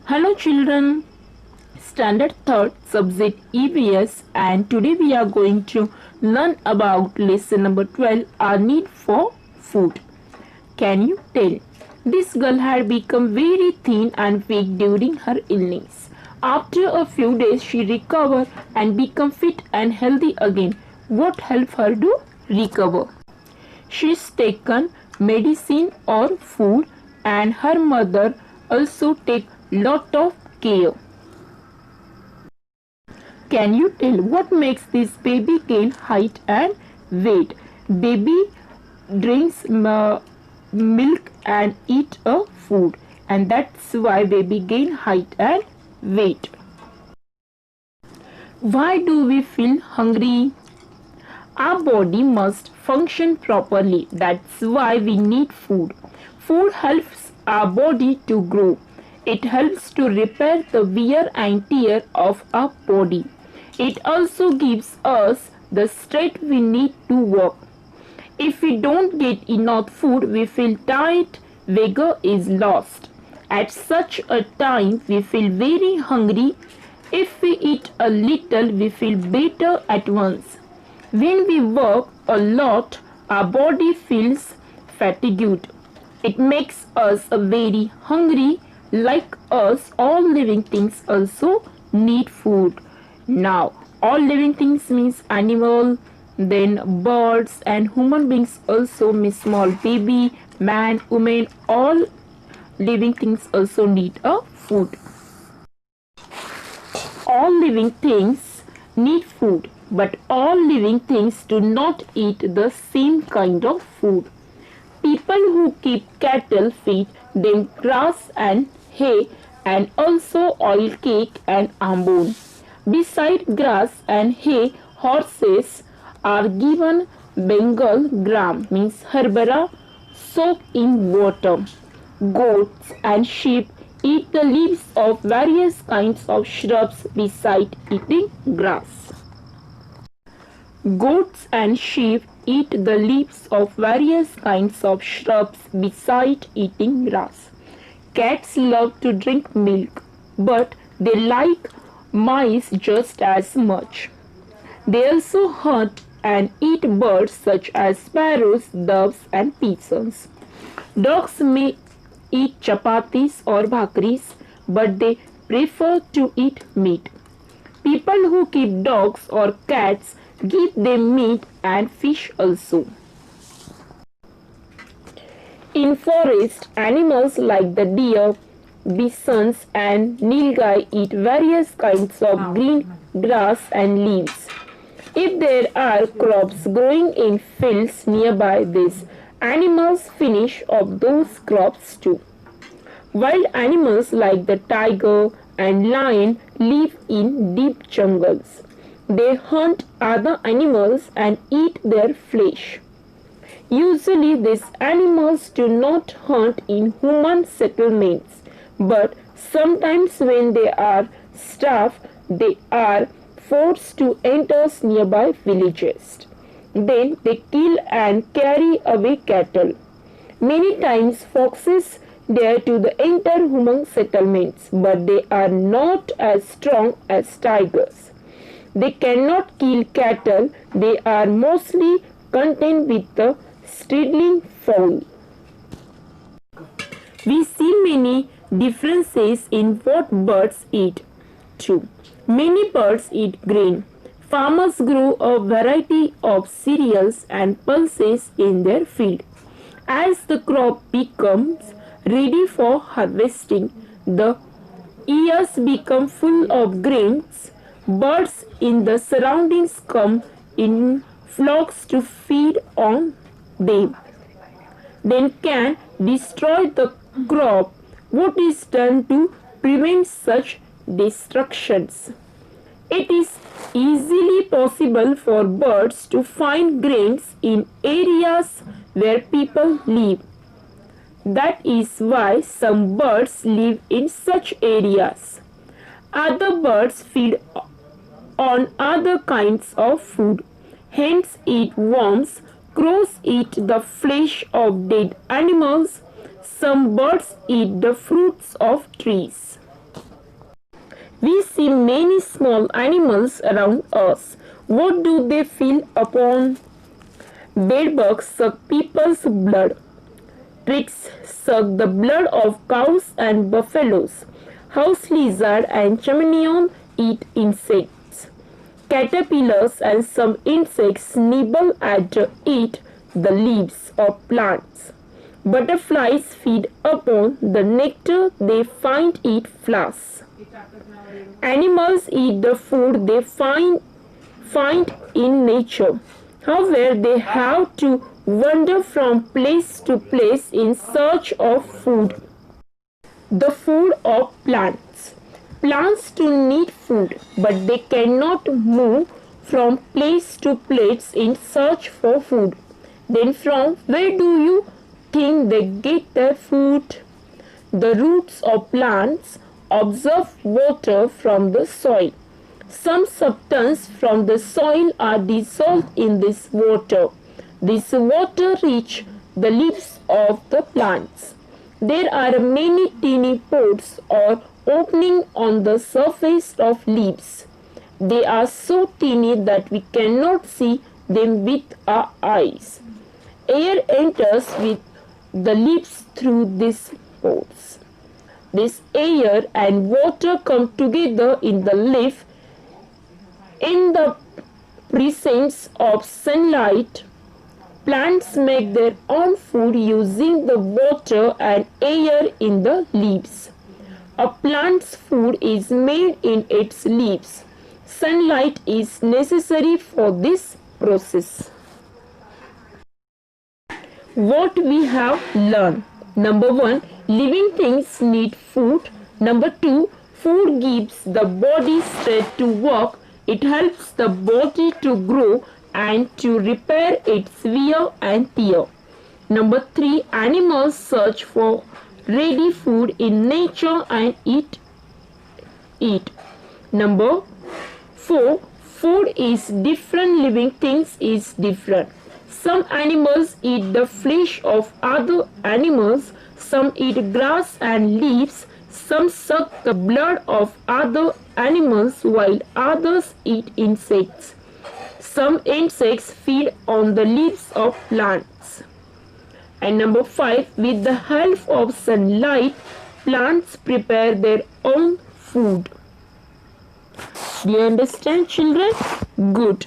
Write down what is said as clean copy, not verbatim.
Hello children, Standard 3rd subject EVS, and today we are going to learn about lesson number 12, our need for food. Can you tell? This girl had become very thin and weak during her illness. After a few days she recovered and became fit and healthy again. What helped her to recover? She's taken medicine or food, and her mother also take lot of care. Can you tell what makes this baby gain height and weight? Baby drinks milk and eat a food, and that's why baby gain height and weight. Why do we feel hungry? Our body must function properly. That's why we need food. Food helps our body to grow. It helps to repair the wear and tear of our body. It also gives us the strength we need to work. If we don't get enough food, we feel tired, vigor is lost. At such a time, we feel very hungry. If we eat a little, we feel better at once. When we work a lot, our body feels fatigued. It makes us very hungry. Like us, all living things also need food. Now, all living things means animal, then birds and human beings also means small baby, man, woman, all living things also need a food. All living things need food, but all living things do not eat the same kind of food. People who keep cattle feed them grass and hay and also oil cake and ambon. Beside grass and hay, horses are given Bengal gram means herbara soaked in water. Goats and sheep eat the leaves of various kinds of shrubs beside eating grass. Goats and sheep eat the leaves of various kinds of shrubs beside eating grass. Cats love to drink milk, but they like mice just as much. They also hunt and eat birds such as sparrows, doves, and pigeons. Dogs may eat chapatis or bhakris, but they prefer to eat meat. People who keep dogs or cats give them meat and fish also. In forest, animals like the deer, bisons and nilgai eat various kinds of green grass and leaves. If there are crops growing in fields nearby, these animals finish off those crops too. Wild animals like the tiger and lion live in deep jungles. They hunt other animals and eat their flesh. Usually these animals do not hunt in human settlements, but sometimes when they are starved, they are forced to enter nearby villages. Then they kill and carry away cattle. Many times foxes dare to enter human settlements, but they are not as strong as tigers. They cannot kill cattle. They are mostly content with the steadling fowl. We see many differences in what birds eat too. Many birds eat grain. Farmers grow a variety of cereals and pulses in their field. As the crop becomes ready for harvesting, the ears become full of grains. Birds in the surroundings come in flocks to feed on them. Then can destroy the crop. What is done to prevent such destructions? It is easily possible for birds to find grains in areas where people live. That is why some birds live in such areas. Other birds feed on other kinds of food. Hens eat worms, crows eat the flesh of dead animals, some birds eat the fruits of trees. We see many small animals around us. What do they feed upon? Bedbugs suck people's blood. Tricks suck the blood of cows and buffaloes. House lizard and chameleon eat insects. Caterpillars and some insects nibble at eat the leaves of plants. Butterflies feed upon the nectar they find in flowers. Animals eat the food they find in nature. However, they have to wander from place to place in search of food. The food of plants. Plants too need food, but they cannot move from place to place in search for food. Then from where do you think they get their food? The roots of plants absorb water from the soil. Some substance from the soil are dissolved in this water. This water reaches the leaves of the plants. There are many tiny pores or openings on the surface of leaves. They are so tiny that we cannot see them with our eyes. Air enters with the leaves through these pores. This air and water come together in the leaf. In the presence of sunlight, plants make their own food using the water and air in the leaves. A plant's food is made in its leaves. Sunlight is necessary for this process. What we have learned. Number 1, living things need food. Number 2, food gives the body strength to work. It helps the body to grow and to repair its wear and tear. Number 3, animals search for ready food in nature and eat it. Number 4, food is different, living things is different. Some animals eat the flesh of other animals, some eat grass and leaves, some suck the blood of other animals while others eat insects. Some insects feed on the leaves of plants. And number 5, with the help of sunlight, plants prepare their own food. Do you understand, children? Good.